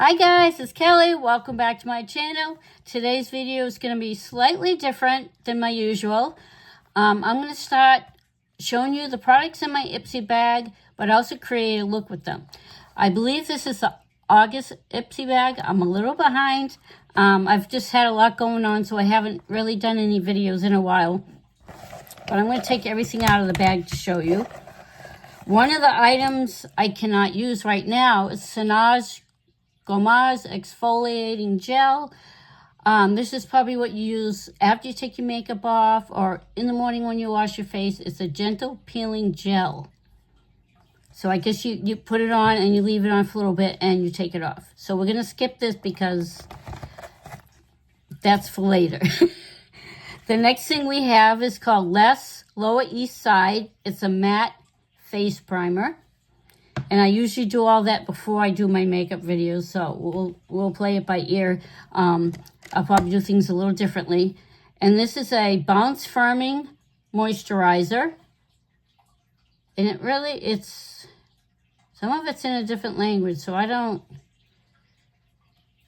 Hi guys, it's Kelly. Welcome back to my channel. Today's video is going to be slightly different than my usual. I'm going to start showing you the products in my Ipsy bag, but also create a look with them. I believe this is the August Ipsy bag. I'm a little behind. I've just had a lot going on, so I haven't really done any videos in a while. But I'm going to take everything out of the bag to show you. One of the items I cannot use right now is Gommage exfoliating gel. This is probably what you use after you take your makeup off or in the morning when you wash your face. It's a gentle peeling gel. So I guess you put it on and you leave it on for a little bit and you take it off. So we're going to skip this because that's for later. The next thing we have is called Lower East Side. It's a matte face primer. And I usually do all that before I do my makeup videos, so we'll play it by ear. I'll probably do things a little differently. And this is a bounce firming moisturizer. And it's some of it's in a different language, so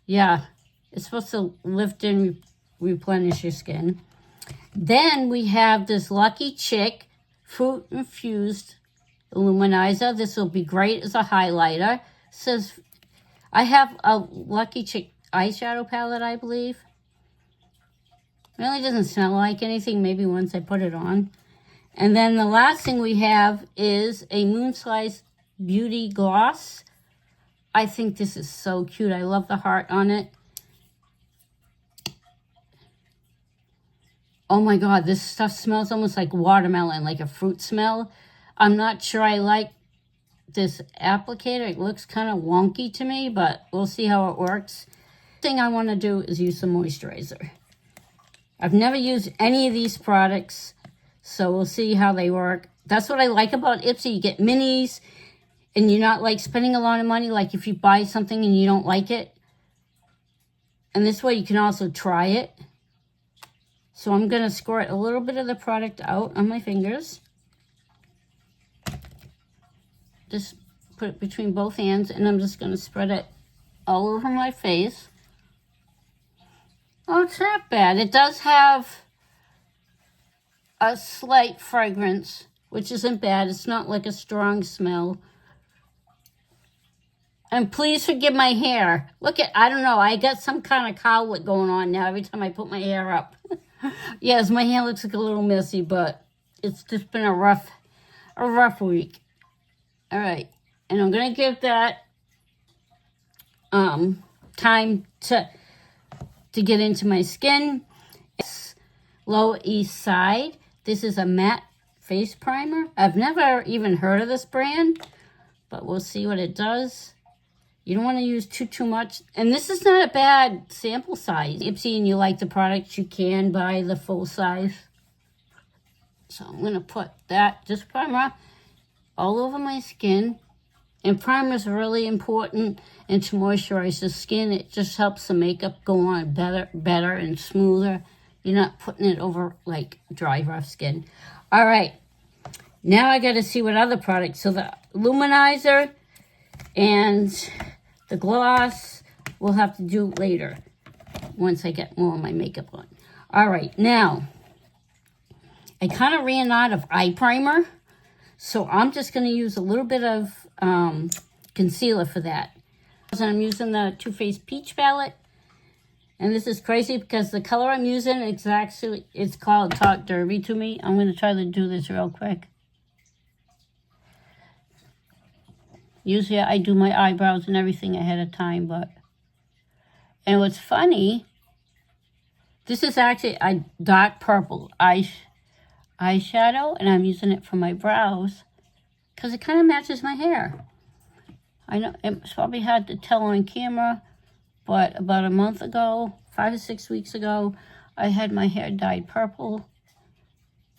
it's supposed to lift and replenish your skin. Then we have this Lucky Chick fruit infused Illuminizer. This will be great as a highlighter. It says I have a Lucky Chick eyeshadow palette, I believe. It really doesn't smell like anything, maybe once I put it on. And then the last thing we have is a Moon Slice Beauty Gloss. I think this is so cute. I love the heart on it. Oh my God, this stuff smells almost like watermelon, like a fruit smell. I'm not sure I like this applicator. It looks kind of wonky to me, but we'll see how it works. The thing I want to do is use some moisturizer. I've never used any of these products, so we'll see how they work. That's what I like about Ipsy. You get minis, and you're not like spending a lot of money, like if you buy something and you don't like it. And this way you can also try it. So I'm going to squirt a little bit of the product out on my fingers. Just put it between both hands, and I'm just going to spread it all over my face. Oh, it's not bad. It does have a slight fragrance, which isn't bad. It's not like a strong smell. And please forgive my hair. Look at, I don't know, I got some kind of cowlick going on now every time I put my hair up. Yes, my hair looks like a little messy, but it's just been a rough week. All right, and I'm going to give that time to get into my skin. It's Lower East Side. This is a matte face primer. I've never even heard of this brand, but we'll see what it does. You don't want to use too much. And this is not a bad sample size. Ipsy and you like the products, you can buy the full size. So I'm going to put this primer all over my skin. And primer is really important, and to moisturize the skin. It just helps the makeup go on better and smoother. You're not putting it over like dry, rough skin. All right, now I got to see what other products. So the Luminizer and the gloss we'll have to do later once I get more of my makeup on. All right, now I kind of ran out of eye primer. So I'm just going to use a little bit of concealer for that. And I'm using the Too Faced Peach palette. And this is crazy because the color I'm using, it's called Talk Derby to me. I'm going to try to do this real quick. Usually I do my eyebrows and everything ahead of time, and what's funny, this is actually a dark purple eyeshadow, and I'm using it for my brows because it kind of matches my hair. I know it's probably hard to tell on camera, but about a month ago, 5 to 6 weeks ago, I had my hair dyed purple.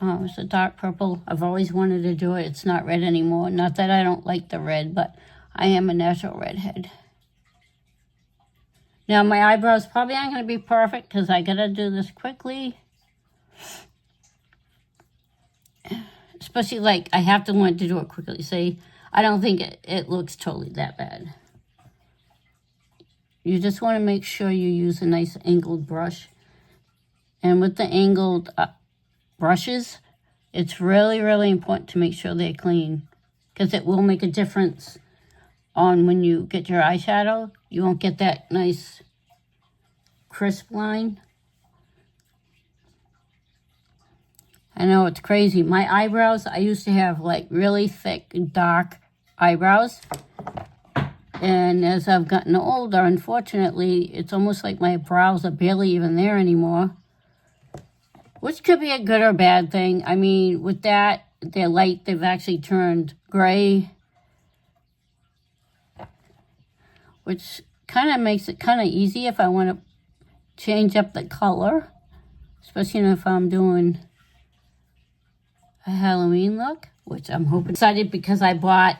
It's a dark purple. I've always wanted to do it. It's not red anymore. Not that I don't like the red, but I am a natural redhead. Now my eyebrows probably aren't going to be perfect because I got to do this quickly. Especially like I have to want to do it quickly. See, I don't think it looks totally that bad. you just want to make sure you use a nice angled brush. And with the angled brushes, it's really, really important to make sure they're clean, because it will make a difference on when you get your eyeshadow. You won't get that nice crisp line. I know it's crazy. My eyebrows, I used to have like really thick, dark eyebrows. And as I've gotten older, unfortunately, it's almost like my brows are barely even there anymore. Which could be a good or bad thing. I mean, with that, they're light. They've actually turned gray. Which kind of makes it kind of easy if I want to change up the color. Especially if I'm doing a Halloween look, which I'm hoping. Excited because I bought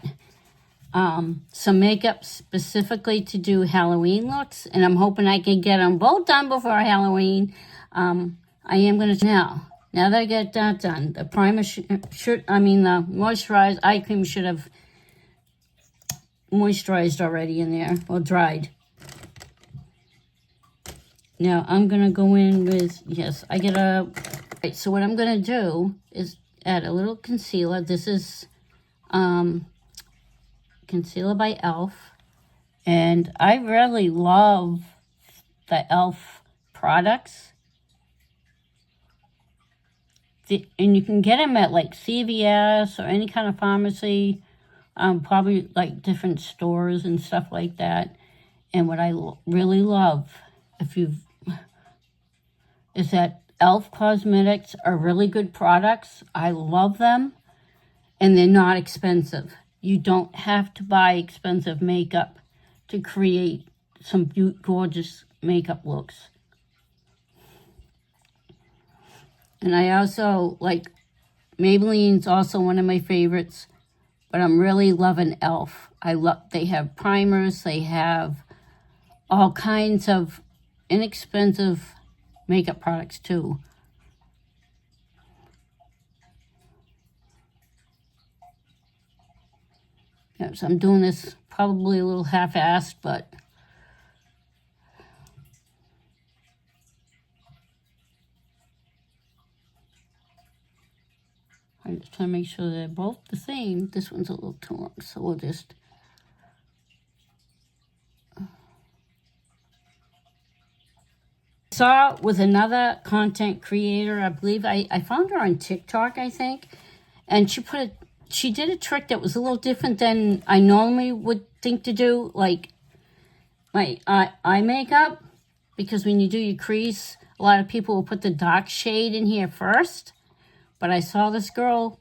some makeup specifically to do Halloween looks, and I'm hoping I can get them both done before Halloween. I am going to now that I get that done, the primer the moisturized eye cream should have moisturized already in there, or dried. Now I'm going to go in with, yes, I get a, right, so what I'm going to do is add a little concealer. This is concealer by e.l.f. And I really love the e.l.f. products. And you can get them at like CVS or any kind of pharmacy, probably like different stores and stuff like that. And what I really love, is that e.l.f. Cosmetics are really good products. I love them, and they're not expensive. You don't have to buy expensive makeup to create some gorgeous makeup looks. And I also like, Maybelline's also one of my favorites, but I'm really loving e.l.f. They have primers, they have all kinds of inexpensive makeup products too. Yeah, so I'm doing this probably a little half-assed, but I'm just trying to make sure they're both the same. This one's a little too long, so we'll just... Saw with another content creator, I believe I found her on TikTok, I think, and she did a trick that was a little different than I normally would think to do, like my eye makeup, because when you do your crease, a lot of people will put the dark shade in here first. But I saw this girl,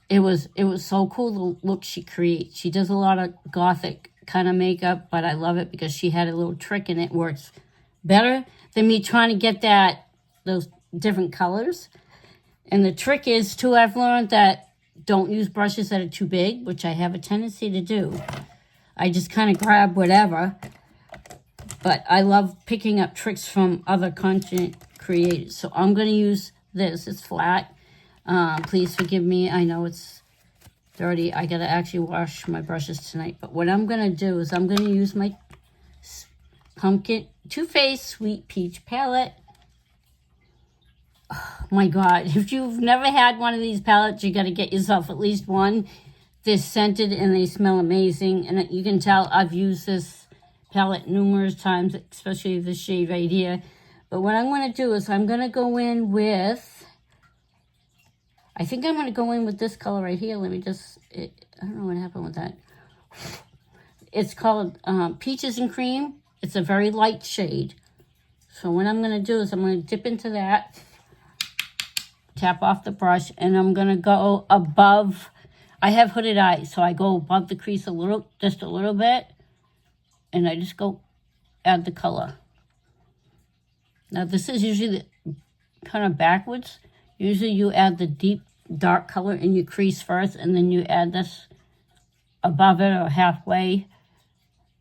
it was so cool the look she creates. She does a lot of gothic kind of makeup, but I love it because she had a little trick and it works better than me trying to get those different colors. And the trick is too, I've learned that don't use brushes that are too big, which I have a tendency to do. I just kind of grab whatever. But I love picking up tricks from other content creators. So I'm going to use this. It's flat. Please forgive me. I know it's dirty. I got to actually wash my brushes tonight. But what I'm going to do is I'm going to use my pumpkin Too Faced Sweet Peach palette. Oh my God, if you've never had one of these palettes, you got to get yourself at least one. They're scented and they smell amazing. And you can tell I've used this palette numerous times, especially this shade right here. But what I'm going to do is I'm going to go in with, I think I'm going to go in with this color right here. Let me just, I don't know what happened with that. It's called Peaches and Cream. It's a very light shade. So what I'm going to do is I'm going to dip into that, tap off the brush, and I'm going to go above. I have hooded eyes, so I go above the crease just a little bit, and I just go add the color. Now this is usually kind of backwards. Usually you add the deep dark color in your crease first, and then you add this above it or halfway.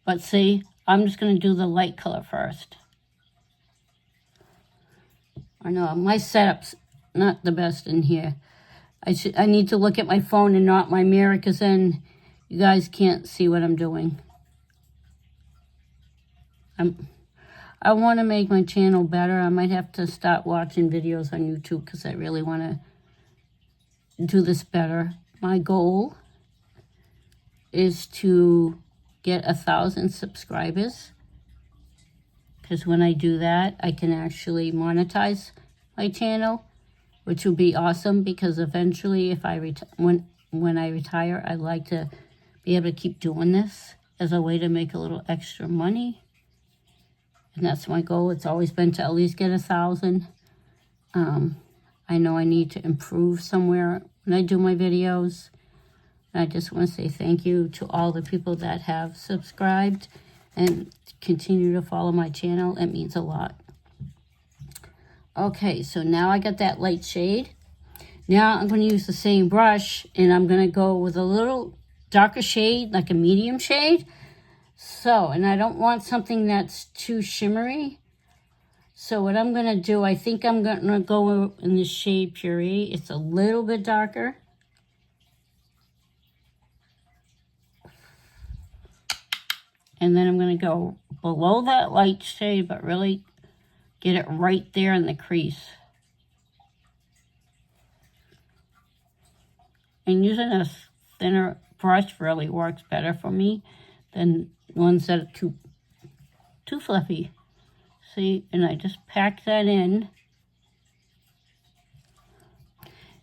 But see, I'm just going to do the light color first. I know my setup's not the best in here. I need to look at my phone and not my mirror, because then you guys can't see what I'm doing. I want to make my channel better. I might have to start watching videos on YouTube because I really want to do this better. My goal is to get 1,000 subscribers, because when I do that, I can actually monetize my channel, which will be awesome, because eventually if I when I retire, I'd like to be able to keep doing this as a way to make a little extra money. And that's my goal. It's always been to at least get 1,000. I know I need to improve somewhere when I do my videos. And I just want to say thank you to all the people that have subscribed and continue to follow my channel. It means a lot. Okay, so now I got that light shade. Now I'm going to use the same brush, and I'm going to go with a little darker shade, like a medium shade. So, and I don't want something that's too shimmery. So what I'm going to do, I think I'm going to go in the shade Puree. It's a little bit darker. And then I'm going to go below that light shade, but really get it right there in the crease. And using a thinner brush really works better for me than ones that are too fluffy. See, and I just pack that in.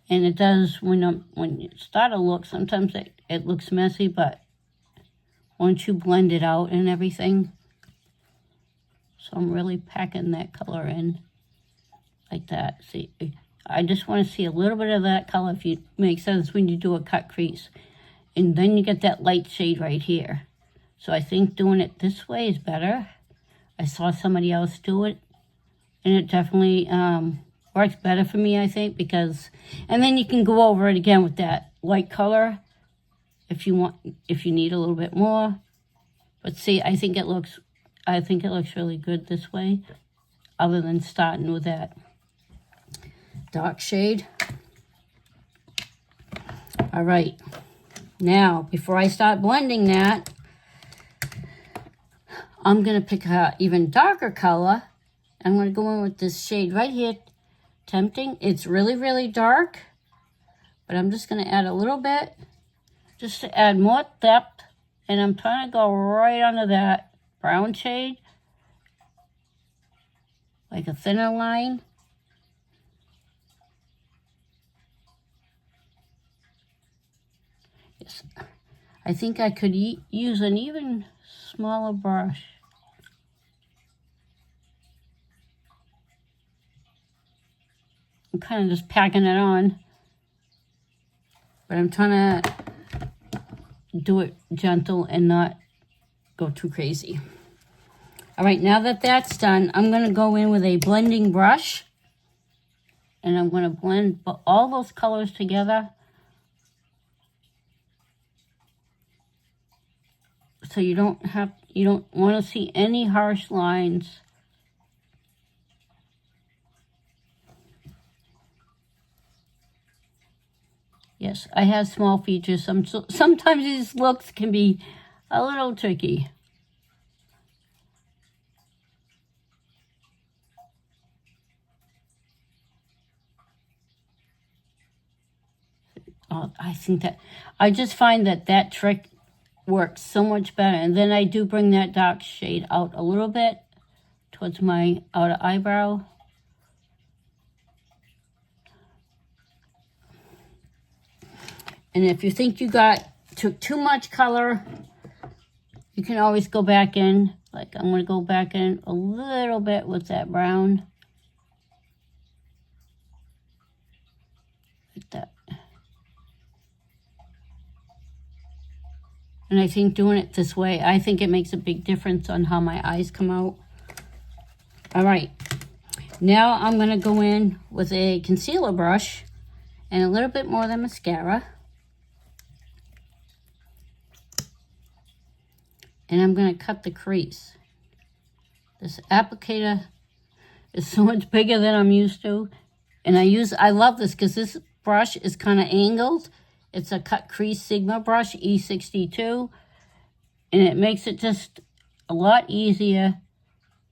And it does, when you start to look, sometimes it looks messy, but once you blend it out and everything. So I'm really packing that color in like that. See, I just want to see a little bit of that color, if it makes sense, when you do a cut crease. And then you get that light shade right here. So I think doing it this way is better. I saw somebody else do it, and it definitely works better for me, I think, because, and then you can go over it again with that light color if you want, if you need a little bit more. But see, I think it looks really good this way, other than starting with that dark shade. All right, now before I start blending that, I'm going to pick an even darker color. I'm going to go in with this shade right here, Tempting. It's really, really dark, but I'm just going to add a little bit just to add more depth. And I'm trying to go right under that brown shade, like a thinner line. Yes, I think I could use an even smaller brush. I'm kind of just packing it on, but I'm trying to do it gentle and not go too crazy. All right, now that that's done, I'm going to go in with a blending brush, and I'm going to blend all those colors together. So you don't want to see any harsh lines. Yes, I have small features. Sometimes these looks can be a little tricky. I just find that trick works so much better. And then I do bring that dark shade out a little bit towards my outer eyebrow. And if you think you took too much color, you can always go back in. Like, I'm going to go back in a little bit with that brown. Like that. And I think doing it this way, I think it makes a big difference on how my eyes come out. All right. Now I'm going to go in with a concealer brush and a little bit more than mascara. And I'm going to cut the crease. This applicator is so much bigger than I'm used to. And I love this because this brush is kind of angled. It's a cut crease Sigma brush, E62. And it makes it just a lot easier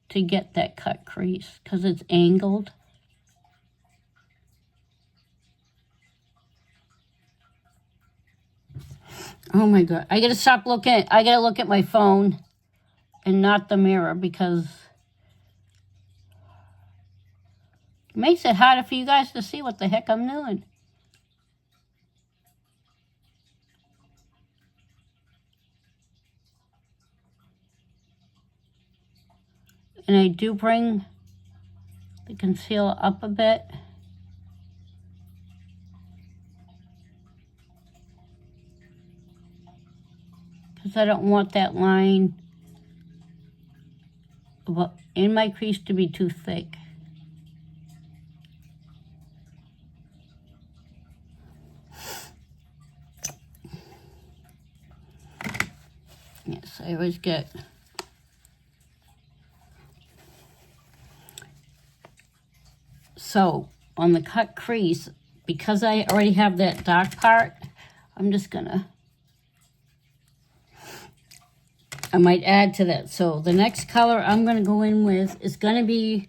to get that cut crease because it's angled. Oh my God, I gotta stop looking. I gotta look at my phone and not the mirror because it makes it harder for you guys to see what the heck I'm doing. And I do bring the concealer up a bit. Because I don't want that line in my crease to be too thick. Yes, I always get so on the cut crease, because I already have that dark part, I'm just gonna, I might add to that. So the next color I'm gonna go in with is gonna be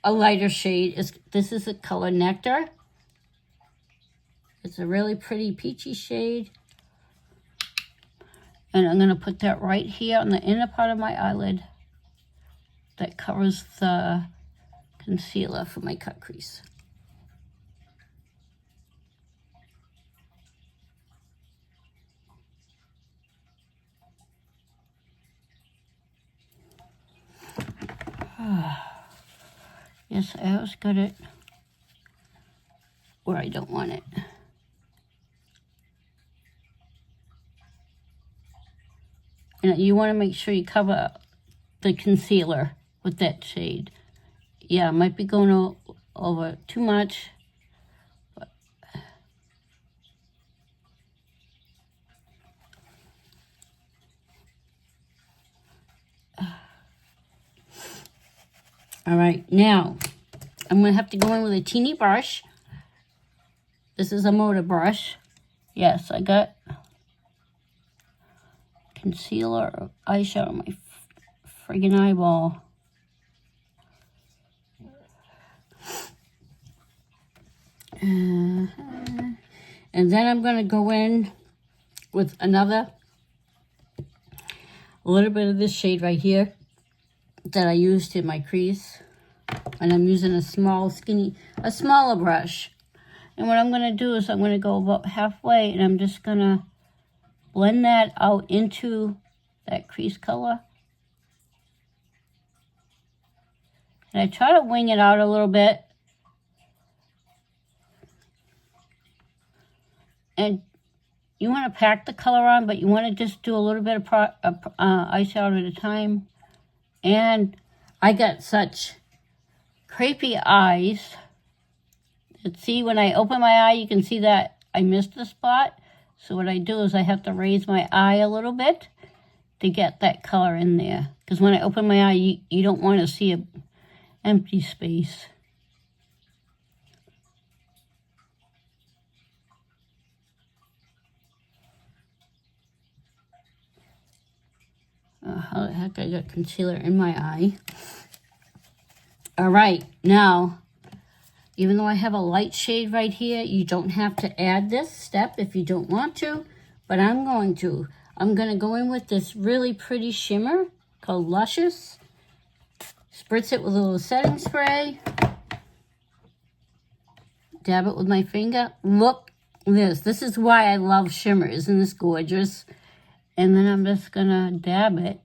a lighter shade. This is the color Nectar. It's a really pretty peachy shade. And I'm gonna put that right here on the inner part of my eyelid that covers the concealer for my cut crease. Yes, I always got it where I don't want it. And you want to make sure you cover the concealer with that shade. Yeah, I might be going over too much. But all right, now I'm going to have to go in with a teeny brush. This is a motor brush. Yes, I got concealer eyeshadow on my friggin' eyeball. And then I'm going to go in with a little bit of this shade right here that I used in my crease. And I'm using a smaller brush. And what I'm going to do is I'm going to go about halfway and I'm just going to blend that out into that crease color. And I try to wing it out a little bit. And you want to pack the color on, but you want to just do a little bit of eyeshadow at a time. And I got such crepey eyes. See, when I open my eye, you can see that I missed a spot. So what I do is I have to raise my eye a little bit to get that color in there. Because when I open my eye, you don't want to see an empty space. How the heck I got concealer in my eye. All right, now, even though I have a light shade right here, you don't have to add this step if you don't want to, but I'm going to. I'm going to go in with this really pretty shimmer called Luscious. Spritz it with a little setting spray. Dab it with my finger. Look at this. This is why I love shimmer. Isn't this gorgeous? And then I'm just going to dab it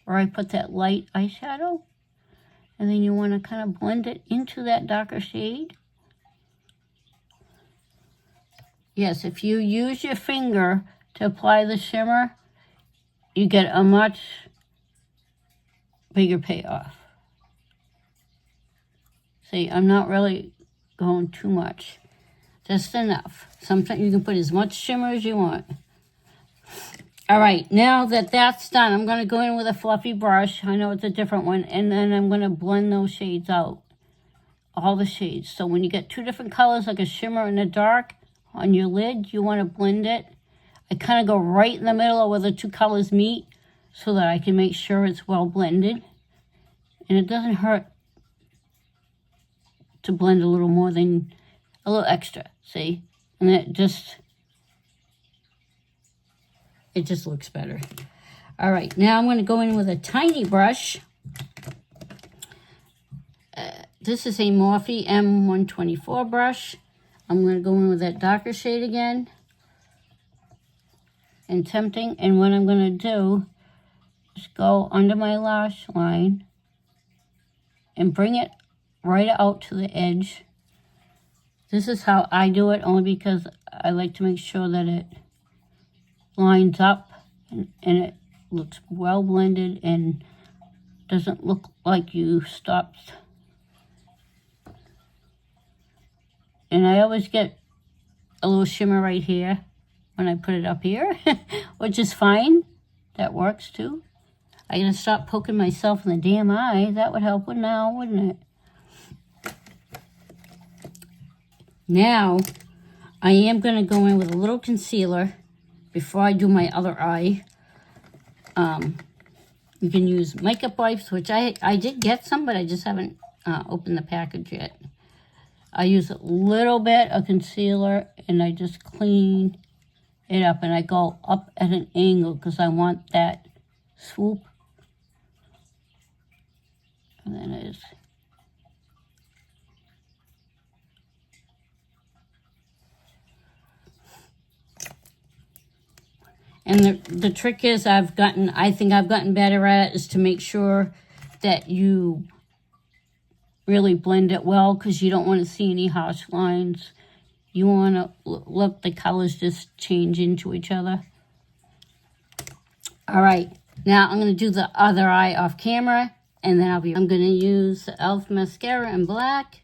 where I put that light eyeshadow. And then you want to kind of blend it into that darker shade. Yes, if you use your finger to apply the shimmer, you get a much bigger payoff. See, I'm not really going too much. Just enough. Sometimes you can put as much shimmer as you want. All right, now that that's done, I'm going to go in with a fluffy brush. I know it's a different one. And then I'm going to blend those shades out. All the shades. So when you get two different colors, like a shimmer and a dark, on your lid, you want to blend it. I kind of go right in the middle of where the two colors meet so that I can make sure it's well blended. And it doesn't hurt to blend a little more than a little extra, see? And it just looks better. All right, now I'm going to go in with a tiny brush. This is a Morphe M124 brush. I'm going to go in with that darker shade again. And Tempting. And what I'm going to do is go under my lash line and bring it right out to the edge. This is how I do it, only because I like to make sure that it lines up and it looks well blended and doesn't look like you stopped. And I always get a little shimmer right here when I put it up here, which is fine. That works too. I gotta stop poking myself in the damn eye. That would help now, wouldn't it? Now, I am gonna go in with a little concealer before I do my other eye. You can use makeup wipes, which I did get some, but I just haven't opened the package yet. I use a little bit of concealer and I just clean it up, and I go up at an angle because I want that swoop. And then it is. And the trick is I think I've gotten better at it, is to make sure that you really blend it well, because you don't want to see any harsh lines. You want to look, the colors just change into each other. All right, now I'm going to do the other eye off camera, and then I'm going to use the e.l.f. mascara in black.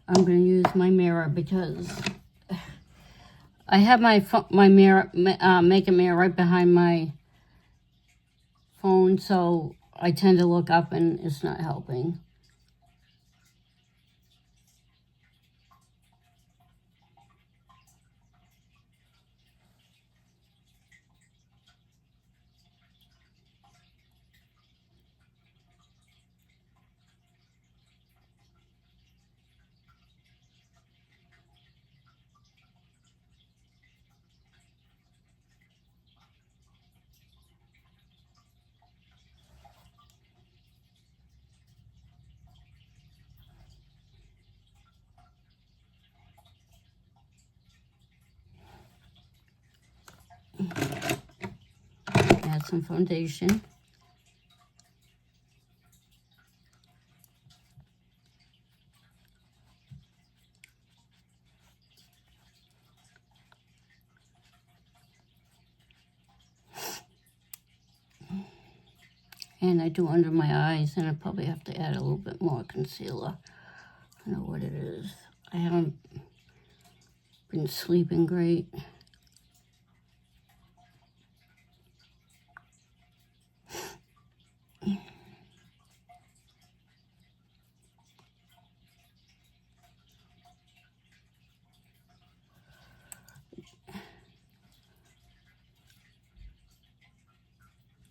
I'm going to use my mirror because I have my mirror, makeup mirror right behind my phone, so I tend to look up and it's not helping. Add some foundation. And I do under my eyes, and I probably have to add a little bit more concealer. I don't know what it is. I haven't been sleeping great.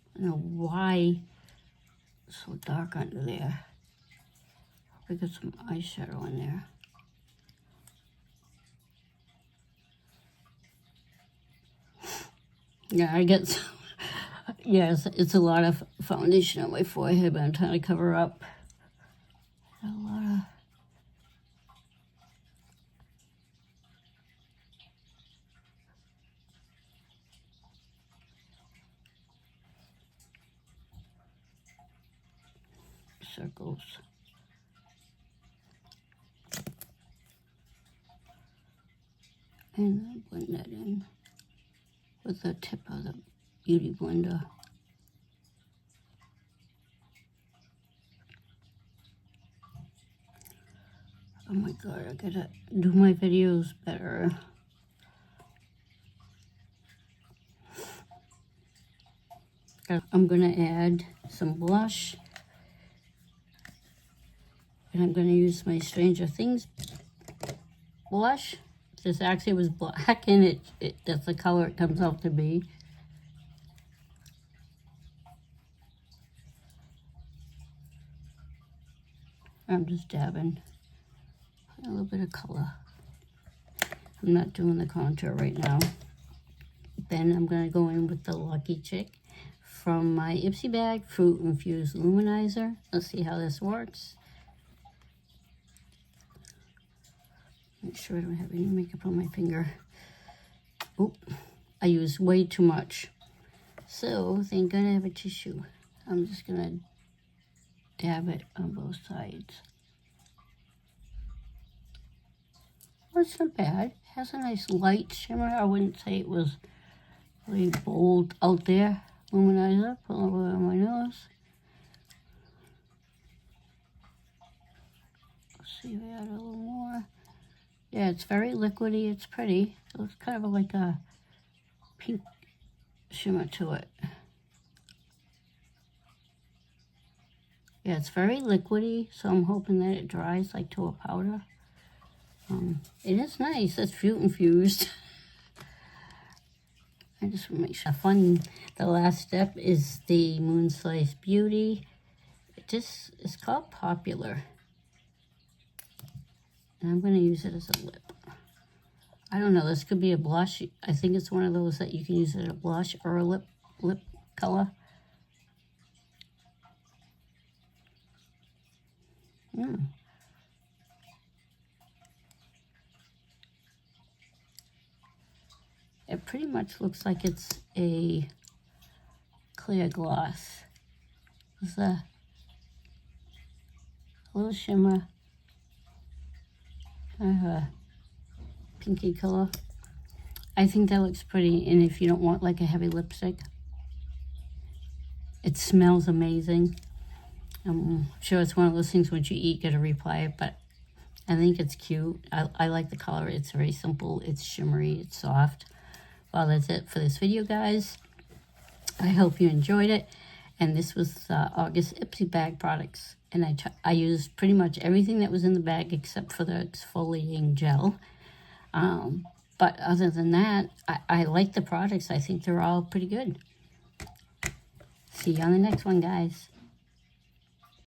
I don't know why it's so dark under there. I got some eyeshadow in there. Yeah, I get some, yes, it's a lot of foundation on my forehead, but I'm trying to cover up a lot of. Circles. And I blend that in with the tip of the Beauty Blender. Oh my God, I gotta do my videos better. I'm gonna add some blush. And I'm going to use my Stranger Things blush. This actually was black, and that's the color it comes out to be. I'm just dabbing a little bit of color. I'm not doing the contour right now. Then I'm going to go in with the Lucky Chick from my Ipsy Bag Fruit Infused Luminizer. Let's see how this works. Make sure I don't have any makeup on my finger. Oop, I used way too much. So, thank God I have a tissue. I'm just going to dab it on both sides. Well, it's not bad. It has a nice light shimmer. I wouldn't say it was really bold out there. Luminizer, put a little bit on my nose. Let's see if I add a little more. Yeah, it's very liquidy. It's pretty. So it's kind of like a pink shimmer to it. Yeah, it's very liquidy, so I'm hoping that it dries like to a powder. It is nice. It's fruit infused. I just want to make sure. Fun. The last step is the Moon Slice Beauty. It's called Popular. And I'm going to use it as a lip. I don't know. This could be a blush. I think it's one of those that you can use as a blush or a lip color. It pretty much looks like it's a clear gloss. There's a little shimmer, kind of a pinky color. I think that looks pretty, and if you don't want like a heavy lipstick, it smells amazing. I'm sure it's one of those things once you eat, you gotta reapply it, but I think it's cute. I like the color. It's very simple. It's shimmery. It's soft. Well, that's it for this video, guys. I hope you enjoyed it. And this was August Ipsy Bag products. And I used pretty much everything that was in the bag except for the exfoliating gel. But other than that, I like the products. I think they're all pretty good. See you on the next one, guys.